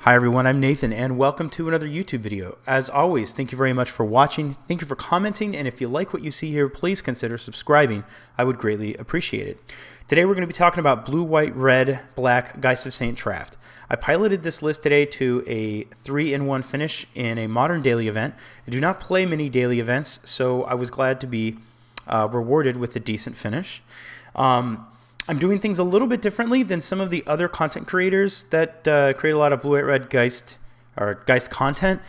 Hi everyone, I'm Nathan and welcome to another YouTube video. As always, thank you very much for watching, thank you for commenting, and if you like what you see here, please consider subscribing. I would greatly appreciate it. Today we're going to be talking about blue, white, red, black Geist of Saint Traft. I piloted this list today to a 3-in-1 finish in a modern daily event. I do not play many daily events, so I was glad to be rewarded with a decent finish. I'm doing things a little bit differently than some of the other content creators that create a lot of blue, white, red Geist or Geist content,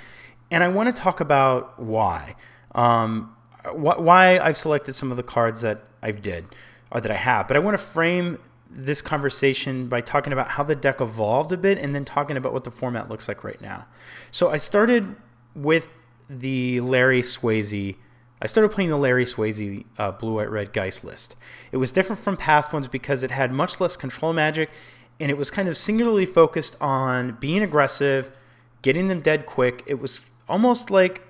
and I want to talk about why. Why I've selected some of the cards that I did or that I have, but I want to frame this conversation by talking about how the deck evolved a bit and then talking about what the format looks like right now. So I started with the Larry Swayze. I started playing the Larry Swayze blue, white, red Geist list. It was different from past ones because it had much less control magic, and it was kind of singularly focused on being aggressive, getting them dead quick. It was almost like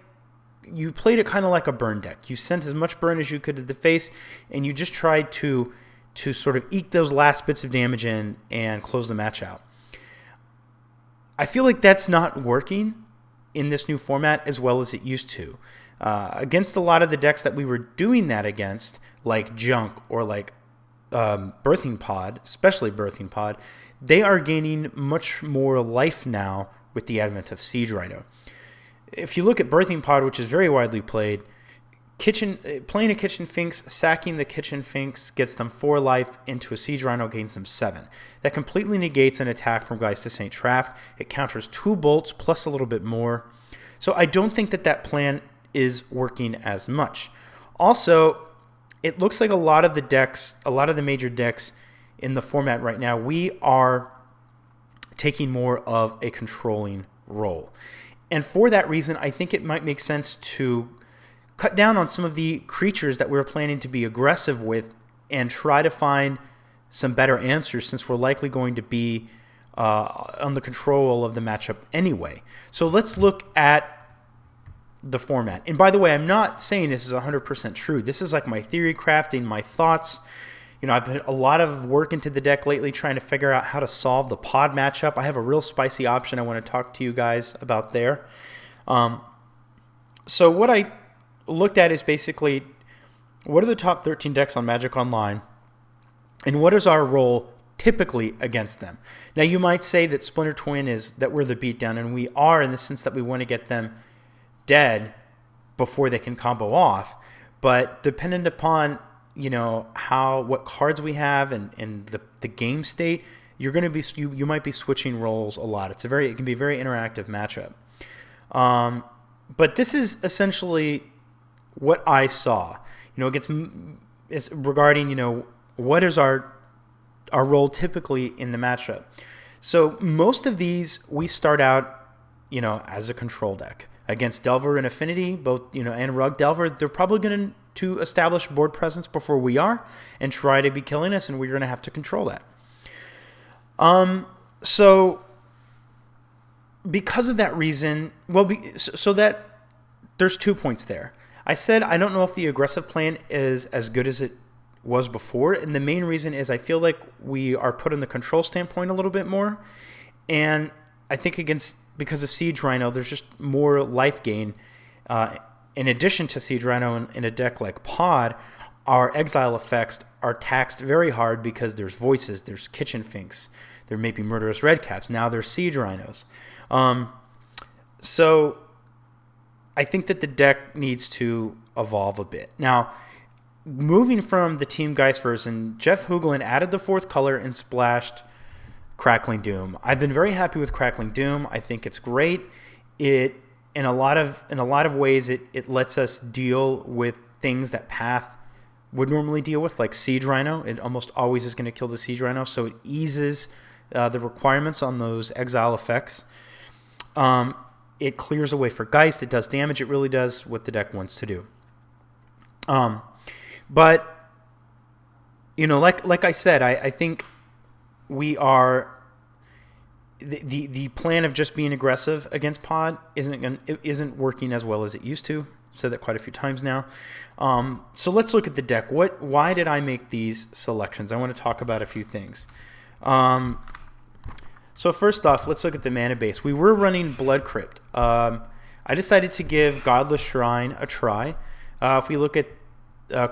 you played it kind of like a burn deck. You sent as much burn as you could to the face, and you just tried to sort of eke those last bits of damage in and close the match out. I feel like that's not working in this new format as well as it used to. Against a lot of the decks that we were doing that against, like Junk or like Birthing Pod, especially Birthing Pod, they are gaining much more life now with the advent of Siege Rhino. If you look at Birthing Pod, which is very widely played, playing a Kitchen Finks, sacking the Kitchen Finks gets them 4 life, into a Siege Rhino gains them 7. That completely negates an attack from Geist of Saint Traft. It counters 2 bolts plus a little bit more. So I don't think that plan is working as much. Also, it looks like a lot of the major decks in the format right now, we are taking more of a controlling role. And for that reason, I think it might make sense to cut down on some of the creatures that we're planning to be aggressive with and try to find some better answers, since we're likely going to be on the control of the matchup anyway. So let's look at the format. And by the way, I'm not saying this is 100% true. This is like my theory crafting, my thoughts. You know, I've put a lot of work into the deck lately trying to figure out how to solve the pod matchup. I have a real spicy option I want to talk to you guys about there. So what I looked at is basically, what are the top 13 decks on Magic Online, and what is our role typically against them? Now, you might say that Splinter Twin is that we're the beatdown, and we are, in the sense that we want to get them dead before they can combo off, but dependent upon what cards we have and the game state, you're going to be you might be switching roles a lot. It can be a very interactive matchup. But this is essentially what I saw. It's regarding what is our role typically in the matchup. So most of these we start out as a control deck. Against Delver and Affinity, both and Rug Delver, they're probably going to establish board presence before we are and try to be killing us, and we're going to have to control that. So because of that reason, so that there's 2 points there. I said I don't know if the aggressive plan is as good as it was before, and the main reason is I feel like we are put in the control standpoint a little bit more, and I think because of Siege Rhino, there's just more life gain. In addition to Siege Rhino in a deck like Pod, our exile effects are taxed very hard because there's voices, there's Kitchen Finks, there may be Murderous Redcaps, now there's Siege Rhinos. So I think that the deck needs to evolve a bit. Now, moving from the Team Geist version, Jeff Hoogland added the 4th color and splashed Crackling Doom. I've been very happy with Crackling Doom. I think it's great. It in a lot of ways it lets us deal with things that Path would normally deal with, like Siege Rhino. It almost always is going to kill the Siege Rhino, so it eases the requirements on those exile effects. It clears away for Geist. It does damage. It really does what the deck wants to do. But like I said, I think we are the plan of just being aggressive against Pod isn't working as well as it used to. I've said that quite a few times now. So let's look at the deck. Why did I make these selections? I want to talk about a few things. So first off, let's look at the mana base. We were running Blood Crypt. I decided to give Godless Shrine a try. If we look at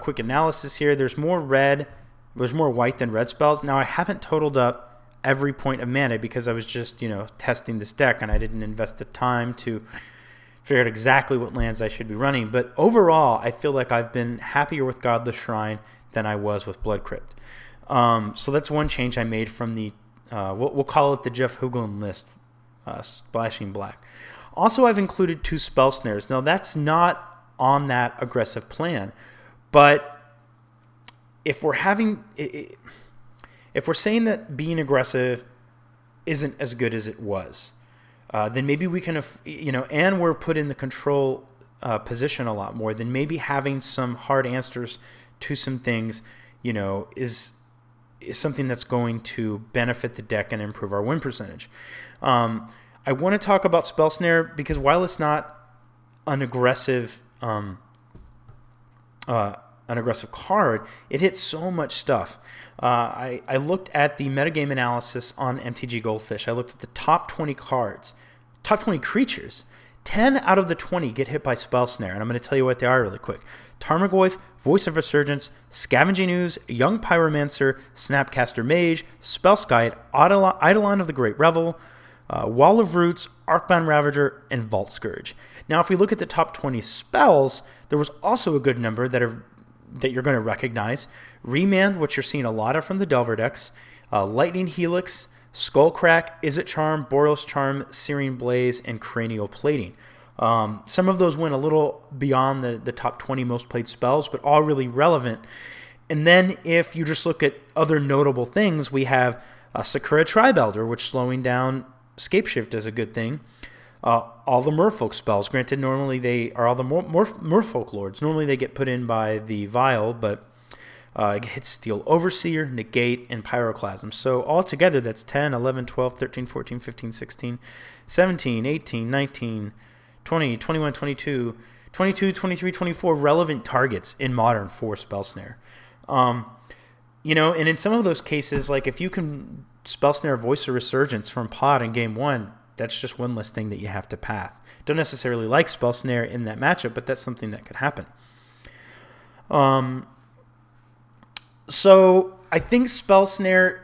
quick analysis here, there's more white than red spells. Now I haven't totaled up every point of mana because I was just, testing this deck and I didn't invest the time to figure out exactly what lands I should be running. But overall, I feel like I've been happier with Godless Shrine than I was with Blood Crypt. So that's one change I made from the, we'll call it the Jeff Hoogland list, Splashing Black. Also, I've included 2 Spell Snares. Now, that's not on that aggressive plan, but if we're saying that being aggressive isn't as good as it was, then maybe we can, and we're put in the control position a lot more, then maybe having some hard answers to some things, is something that's going to benefit the deck and improve our win percentage. I want to talk about Spell Snare because while it's not an aggressive card, it hits so much stuff. I looked at the metagame analysis on MTG Goldfish. I looked at the top 20 cards, top 20 creatures. 10 out of the 20 get hit by Spell Snare, and I'm going to tell you what they are really quick. Tarmogoyf, Voice of Resurgence, Scavenging Ooze, Young Pyromancer, Snapcaster Mage, Spellskite, Eidolon of the Great Revel, Wall of Roots, Arcbound Ravager, and Vault Scourge. Now, if we look at the top 20 spells, there was also a good number that you're going to recognize. Remand, which you're seeing a lot of from the Delver decks, Lightning Helix, Skullcrack, Izzet Charm, Boros Charm, Searing Blaze, and Cranial Plating. Some of those went a little beyond the top 20 most played spells, but all really relevant. And then if you just look at other notable things, we have Sakura Tribe Elder, which slowing down Scapeshift is a good thing. All the Merfolk spells, granted normally they are all the Merfolk Lords. Normally they get put in by the Vial, but it hits Steel Overseer, Negate, and Pyroclasm. So altogether that's 10, 11, 12, 13, 14, 15, 16, 17, 18, 19, 20, 21, 22, 22, 23, 24 relevant targets in Modern for Spell Snare. And in some of those cases, like if you can Spell Snare Voice of Resurgence from Pod in Game 1, that's just one less thing that you have to path. Don't necessarily like Spell Snare in that matchup, but that's something that could happen. So I think Spell Snare,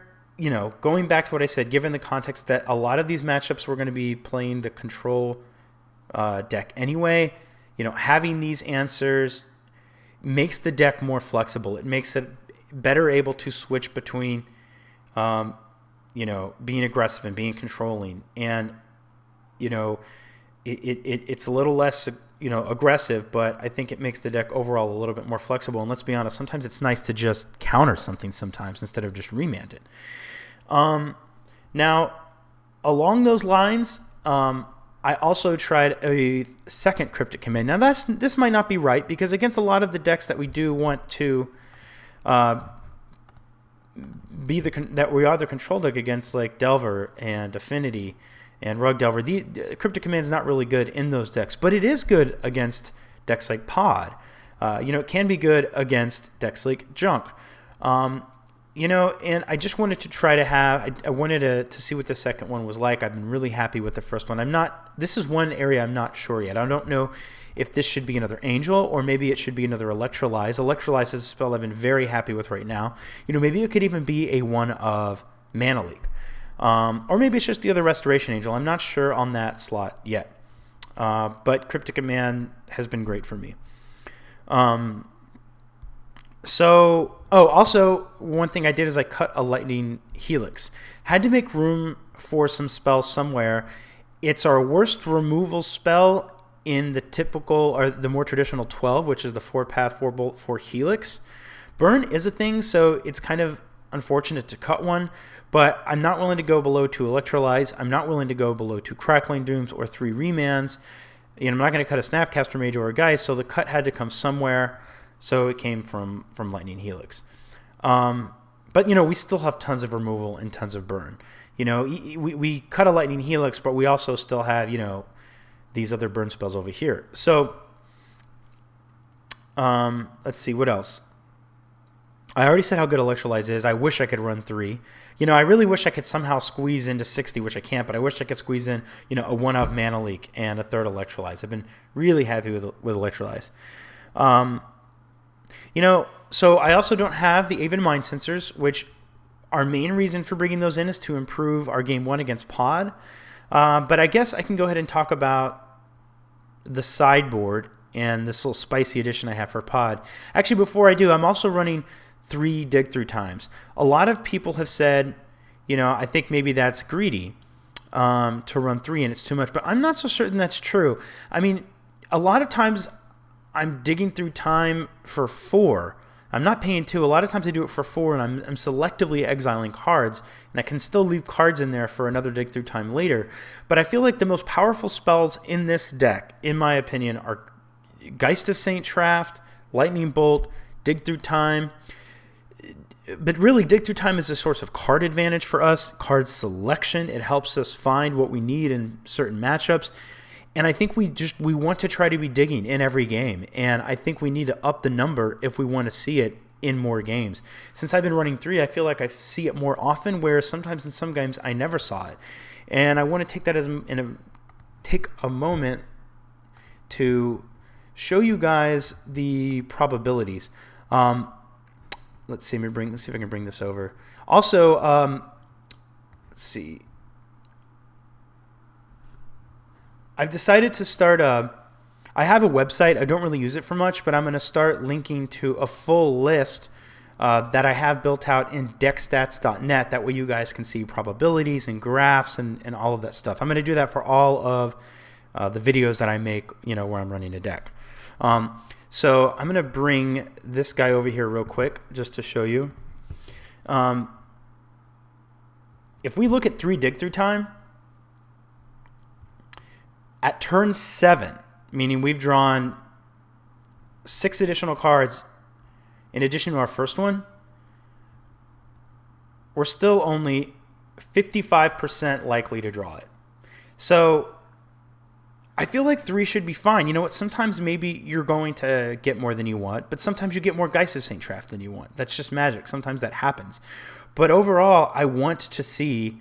going back to what I said, given the context that a lot of these matchups we're going to be playing the control deck anyway, having these answers makes the deck more flexible. It makes it better able to switch between, being aggressive and being controlling. And, it's a little less, aggressive, but I think it makes the deck overall a little bit more flexible. And let's be honest, sometimes it's nice to just counter something sometimes instead of just remand it. Now, along those lines, I also tried a second Cryptic Command. Now, this might not be right because against a lot of the decks that we do want to that we are the control deck against, like Delver and Affinity and Rug Delver, the Cryptic Command is not really good in those decks, but it is good against decks like Pod. It can be good against decks like Junk. And I just wanted to try to I wanted to see what the second one was like. I've been really happy with the first one. This is one area I'm not sure yet. I don't know if this should be another Angel or maybe it should be another Electrolyze. Electrolyze is a spell I've been very happy with right now. Maybe it could even be a one of Mana Leak. Or maybe it's just the other Restoration Angel. I'm not sure on that slot yet. But Cryptic Command has been great for me. Also, one thing I did is I cut a Lightning Helix. Had to make room for some spells somewhere. It's our worst removal spell in the typical, or the more traditional 12, which is the 4-path, 4-bolt, 4 Helix. Burn is a thing, so it's kind of unfortunate to cut one, but I'm not willing to go below 2 Electrolyze. I'm not willing to go below 2 Crackling Dooms or 3 Remands. I'm not going to cut a Snapcaster Mage or a Geist, so the cut had to come somewhere. So it came from Lightning Helix. But, we still have tons of removal and tons of burn. We cut a Lightning Helix, but we also still have, these other burn spells over here. So, let's see, what else? I already said how good Electrolyze is. I wish I could run 3. I really wish I could somehow squeeze into 60, which I can't, but I wish I could squeeze in, a 1-of Mana Leak and a 3rd Electrolyze. I've been really happy with Electrolyze. So I also don't have the Aven Mind Sensors, which our main reason for bringing those in is to improve our game 1 against Pod. But I guess I can go ahead and talk about the Sideboard and this little spicy addition I have for Pod. Actually, before I do, I'm also running 3 dig through times. A lot of people have said, I think maybe that's greedy to run 3 and it's too much, but I'm not so certain that's true. I mean, a lot of times I'm digging through time for 4. I'm not paying 2. A lot of times I do it for 4, and I'm selectively exiling cards, and I can still leave cards in there for another dig through time later. But I feel like the most powerful spells in this deck, in my opinion, are Geist of Saint Traft, Lightning Bolt, Dig Through Time. But really, Dig Through Time is a source of card advantage for us, card selection. It helps us find what we need in certain matchups. And I think we want to try to be digging in every game. And I think we need to up the number if we want to see it in more games. Since I've been running 3, I feel like I see it more often, whereas sometimes in some games I never saw it. And I want to take that take a moment to show you guys the probabilities. Let's see. Let's see if I can bring this over. Also, let's see. I've decided to start I have a website. I don't really use it for much, but I'm going to start linking to a full list that I have built out in deckstats.net. That way you guys can see probabilities and graphs and all of that stuff. I'm going to do that for all of the videos that I make, where I'm running a deck. So I'm going to bring this guy over here real quick just to show you. If we look at 3 dig through time, at turn 7, meaning we've drawn 6 additional cards in addition to our first one, we're still only 55% likely to draw it. So I feel like 3 should be fine. You know what? Sometimes maybe you're going to get more than you want, but sometimes you get more Geist of Saint Traft than you want. That's just magic. Sometimes that happens. But overall, I want to see,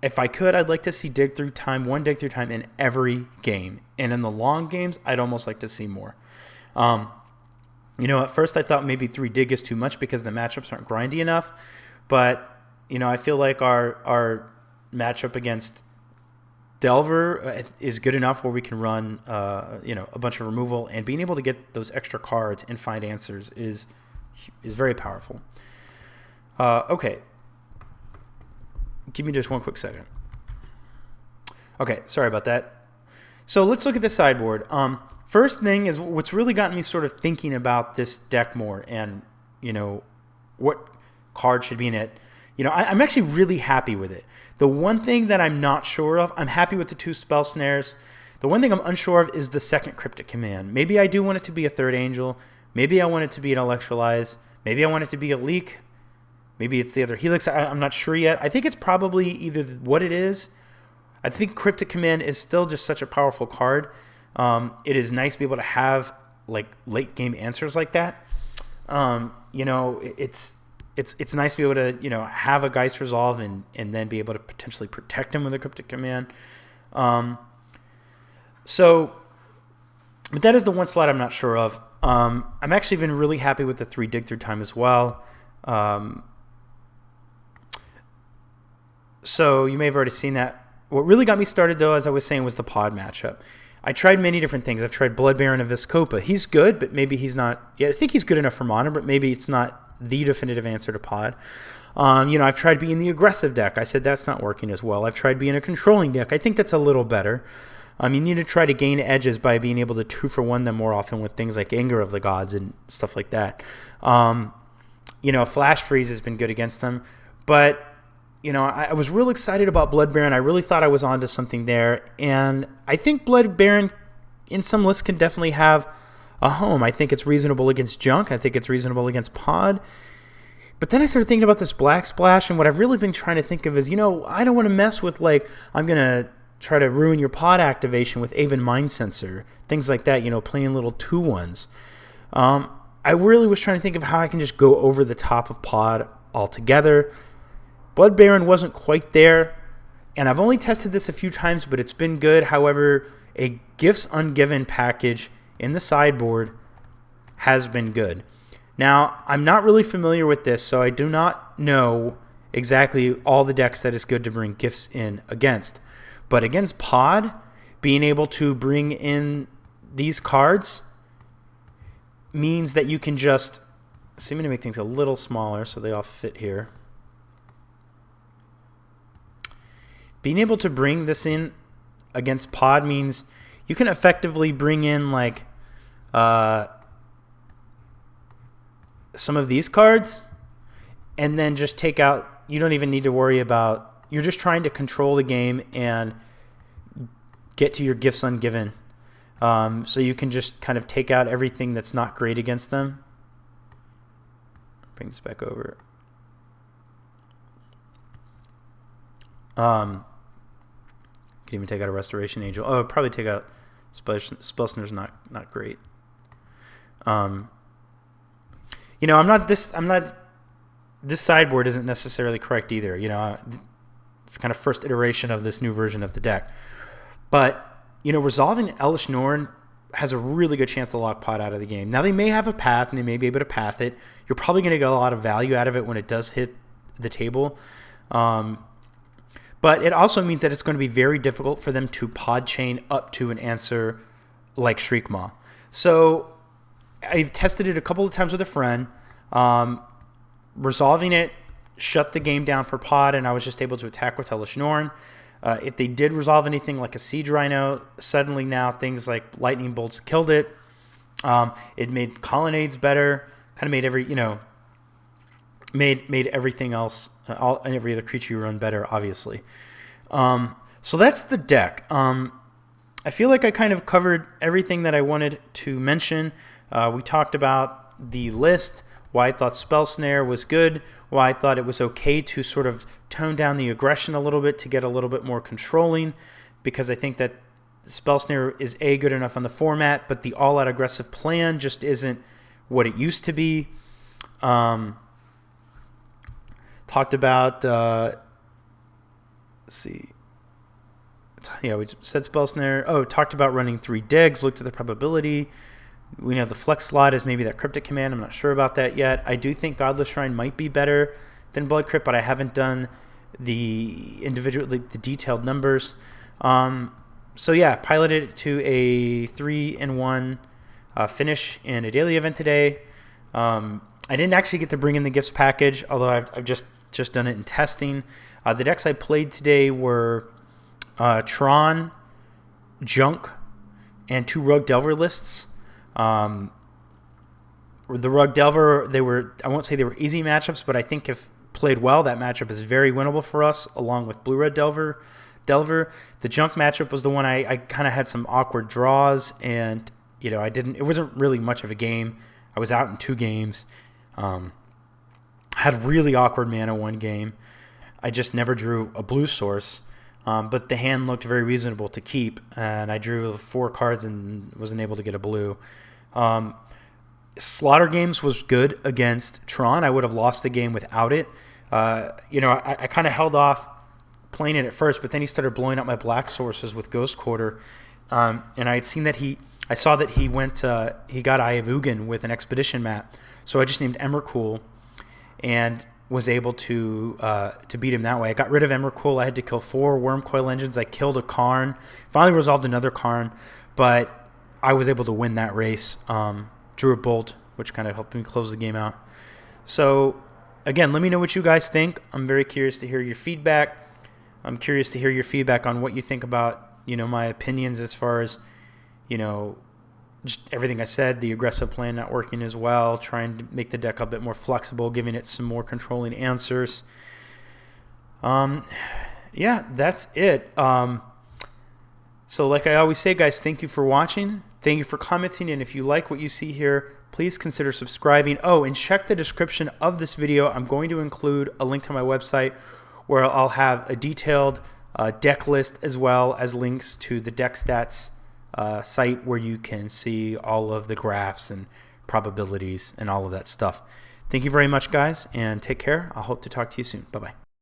if I could, I'd like to see 1 dig through time in every game. And in the long games, I'd almost like to see more. At first I thought maybe 3 dig is too much because the matchups aren't grindy enough. But, I feel like our matchup against Delver is good enough where we can run, a bunch of removal. And being able to get those extra cards and find answers is very powerful. Okay. Give me just one quick second. Okay, sorry about that. So let's look at the sideboard. First thing is what's really gotten me sort of thinking about this deck more and, what card should be in it. I'm actually really happy with it. The one thing that I'm not sure of, I'm happy with the 2 spell snares. The one thing I'm unsure of is the 2nd Cryptic Command. Maybe I do want it to be a 3rd Angel. Maybe I want it to be an Electrolyze. Maybe I want it to be a Leak. Maybe it's the other Helix. I'm not sure yet. I think it's probably either what it is. I think Cryptic Command is still just such a powerful card. It is nice to be able to have like late game answers like that. It's nice to be able to have a Geist Resolve and then be able to potentially protect him with a Cryptic Command. But that is the one slot I'm not sure of. I'm actually been really happy with the 3 dig through time as well. So you may have already seen that. What really got me started, though, as I was saying, was the Pod matchup. I tried many different things. I've tried Blood Baron and Viscopa. He's good, but maybe he's not. Yeah, I think he's good enough for Modern, but maybe it's not the definitive answer to Pod. I've tried being the aggressive deck. I said that's not working as well. I've tried being a controlling deck. I think that's a little better. You need to try to gain edges by being able to 2-for-1 them more often with things like Anger of the Gods and stuff like that. Flash Freeze has been good against them, but I was real excited about Blood Baron. I really thought I was onto something there, and I think Blood Baron in some lists can definitely have a home. I think it's reasonable against Junk. I think it's reasonable against Pod. But then I started thinking about this Black Splash, and what I've really been trying to think of is, I don't want to mess with, I'm going to try to ruin your Pod activation with Aven Mind Sensor, things like that, playing little 2-1s. I really was trying to think of how I can just go over the top of Pod altogether. Blood Baron wasn't quite there, and I've only tested this a few times, but it's been good. However, a Gifts Ungiven package in the sideboard has been good. Now, I'm not really familiar with this, so I do not know exactly all the decks that is good to bring gifts in against. But against Pod, being able to bring in these cards means that you can just... See, I'm going to make things a little smaller so they all fit here. Being able to bring this in against Pod means you can effectively bring in like some of these cards and then just take out... You don't even need to worry about... You're just trying to control the game and get to your Gifts Ungiven. So you can just kind of take out everything that's not great against them. Bring this back over. Could even take out a Restoration Angel. Oh, probably take out Spellsnar's not great. You know, this sideboard isn't necessarily correct either. You know, it's kind of first iteration of this new version of the deck. But, you know, resolving Elesh Norn has a really good chance to lock Pod out of the game. Now, they may have a path, and they may be able to path it. You're probably going to get a lot of value out of it when it does hit the table. But it also means that it's going to be very difficult for them to pod chain up to an answer like Shriekmaw. So I've tested it a couple of times with a friend. Resolving it shut the game down for Pod, and I was just able to attack with Elesh Norn. If they did resolve anything like a Siege Rhino, suddenly now things like Lightning Bolts killed it. It made Colonnades better, kind of made made everything else, and every other creature you run better, obviously. So that's the deck. I feel like I kind of covered everything that I wanted to mention. We talked about the list, why I thought Spell Snare was good, why I thought it was okay to sort of tone down the aggression a little bit to get a little bit more controlling, because I think that Spell Snare is good enough on the format, but the all-out aggressive plan just isn't what it used to be. Talked about, let's see. Yeah, we said Spell Snare. Oh, talked about running 3 digs, looked at the probability. We know the flex slot is maybe that Cryptic Command. I'm not sure about that yet. I do think Godless Shrine might be better than Blood Crypt, but I haven't done the detailed numbers. So yeah, piloted it to a 3-in-1 finish in a daily event today. I didn't actually get to bring in the gifts package, although I've just done it in testing. The decks I played today were Tron, Junk, and 2 Rogue Delver lists. The Rogue Delver, I won't say they were easy matchups, but I think if played well, that matchup is very winnable for us, along with Blue Red Delver. The Junk matchup was the one I kind of had some awkward draws, and you know, it wasn't really much of a game. I was out in 2 games. Had really awkward mana 1 game. I just never drew a blue source, but the hand looked very reasonable to keep, and I drew 4 cards and wasn't able to get a blue. Slaughter Games was good against Tron. I would have lost the game without it. You know, I kind of held off playing it at first, but then he started blowing up my black sources with Ghost Quarter, and I had seen that I saw that he got Eye of Ugin with an Expedition map, so I just named Emrakul and was able to beat him that way. I got rid of Emrakul. I had to kill 4 Wormcoil Engines. I killed a Karn. Finally resolved another Karn, but I was able to win that race. Drew a Bolt, which kind of helped me close the game out. So, again, let me know what you guys think. I'm very curious to hear your feedback. I'm curious to hear your feedback on what you think about, you know, my opinions as far as, you know, just everything I said, the aggressive plan not working as well, trying to make the deck a bit more flexible, giving it some more controlling answers. Yeah, that's it. So like I always say, guys, thank you for watching. Thank you for commenting. And if you like what you see here, please consider subscribing. Oh, and check the description of this video. I'm going to include a link to my website where I'll have a detailed deck list as well as links to the deck stats site where you can see all of the graphs and probabilities, and all of that stuff. Thank you very much, guys, and take care. I hope to talk to you soon. Bye-bye.